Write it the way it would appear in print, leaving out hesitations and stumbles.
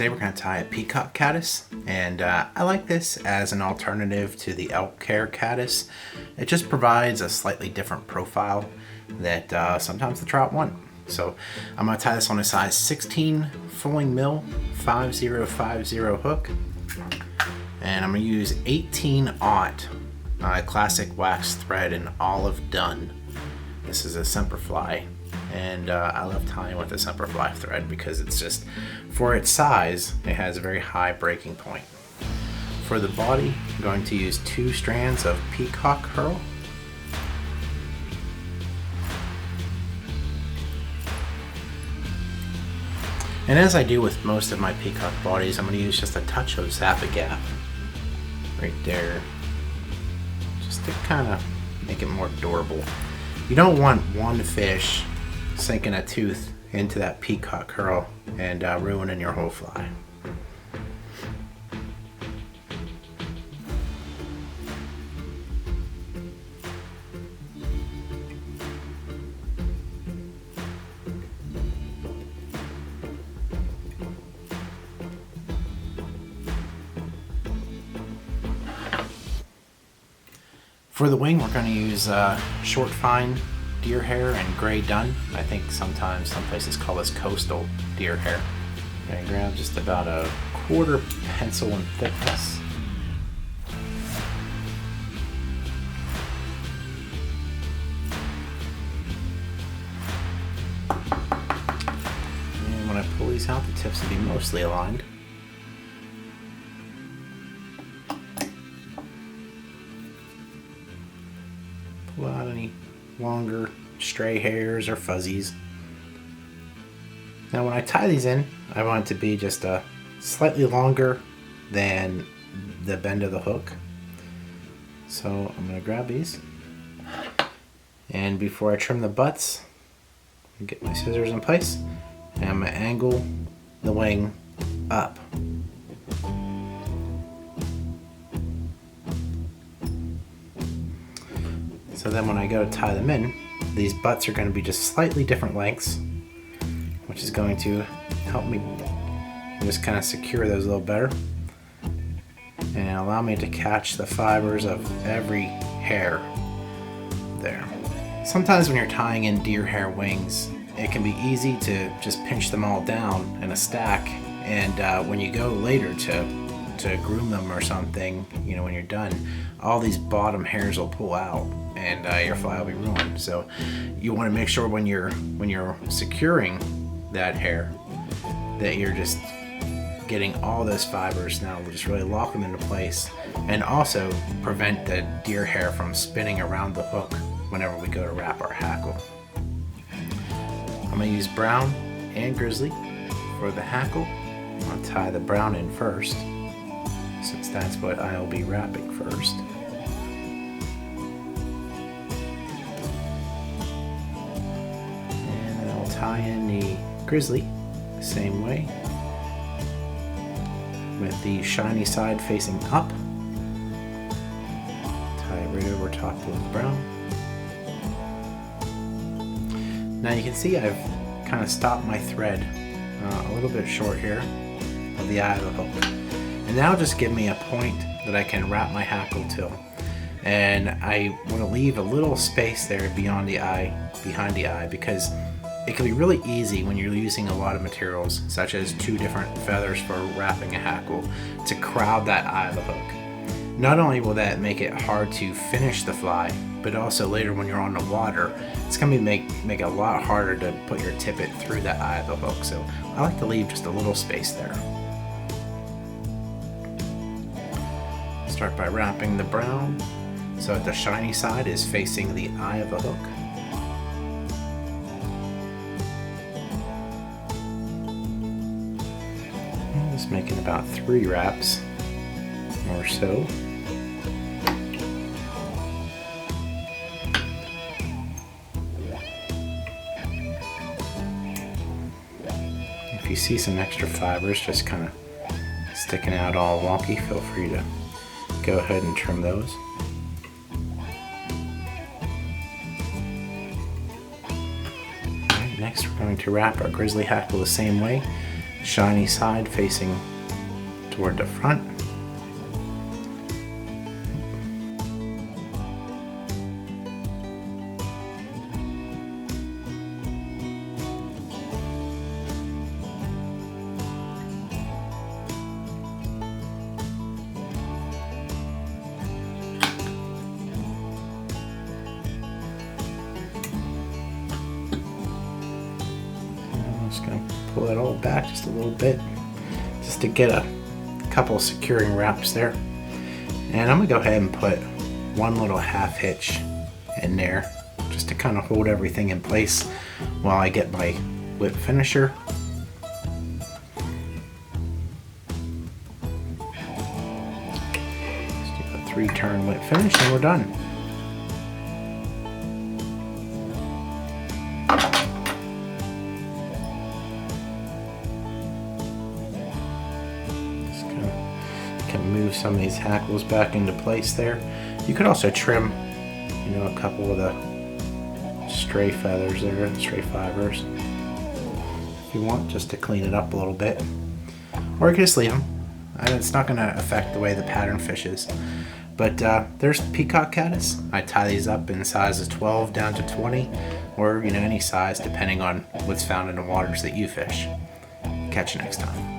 Today we're going to tie a Peacock Caddis, and I like this as an alternative to the Elk Hair Caddis. It just provides a slightly different profile that sometimes the trout want. So I'm going to tie this on a size 16 fulling mill 5050 hook, and I'm going to use 18/aught classic wax thread in olive dun. This is a Semperfli, and I love tying with a Semperfli thread because it's just, for its size, it has a very high breaking point. For the body, I'm going to use 2 strands of peacock herl. And as I do with most of my peacock bodies, I'm going to use just a touch of Zap-A-Gap right there, just to kind of make it more durable. You don't want one fish sinking a tooth into that peacock herl and ruining your whole fly. For the wing, we're going to use short fine deer hair and gray dun. I think sometimes some places call this coastal deer hair. I'm going to grab just about a 1/4 pencil in thickness. And when I pull these out, the tips will be mostly aligned. Pull out any longer stray hairs or fuzzies. Now when I tie these in, I want it to be just slightly longer than the bend of the hook. So I'm going to grab these, and before I trim the butts, I get my scissors in place, and I'm going to angle the wing up. So then when I go to tie them in, these butts are going to be just slightly different lengths, which is going to help me just kind of secure those a little better and allow me to catch the fibers of every hair there. Sometimes when you're tying in deer hair wings, it can be easy to just pinch them all down in a stack, and when you go later to groom them or something, you know, when you're done, all these bottom hairs will pull out and your fly will be ruined. So you want to make sure when you're securing that hair that you're just getting all those fibers. Now we'll just really lock them into place and also prevent the deer hair from spinning around the hook whenever we go to wrap our hackle. I'm going to use brown and grizzly for the hackle. I'll tie the brown in first, since that's what I'll be wrapping first. And then I'll tie in the grizzly the same way, with the shiny side facing up. Tie it right over top of the brown. Now you can see I've kind of stopped my thread a little bit short here of the eye of the hook. And that'll just give me a point that I can wrap my hackle to. And I want to leave a little space there beyond the eye, behind the eye, because it can be really easy when you're using a lot of materials, such as 2 different feathers for wrapping a hackle, to crowd that eye of the hook. Not only will that make it hard to finish the fly, but also later when you're on the water, it's going to make it a lot harder to put your tippet through that eye of the hook. So I like to leave just a little space there. Start by wrapping the brown so that the shiny side is facing the eye of the hook. I'm just making about 3 wraps or so. If you see some extra fibers just kind of sticking out all wonky, feel free to go ahead and trim those. Alright, next we're going to wrap our grizzly hackle the same way. shiny side facing toward the front. Just gonna pull it all back just a little bit, just to get a couple securing wraps there. And I'm gonna go ahead and put one little half hitch in there, just to kind of hold everything in place while I get my whip finisher. Just do a 3-turn whip finish and we're done. Can move some of these hackles back into place there. You could also trim, you know, a couple of the stray feathers there, stray fibers, if you want, just to clean it up a little bit. Or you could just leave them, and it's not going to affect the way the pattern fishes. But there's Peacock Caddis. I tie these up in sizes 12 down to 20, or, you know, any size depending on what's found in the waters that you fish. Catch you next time.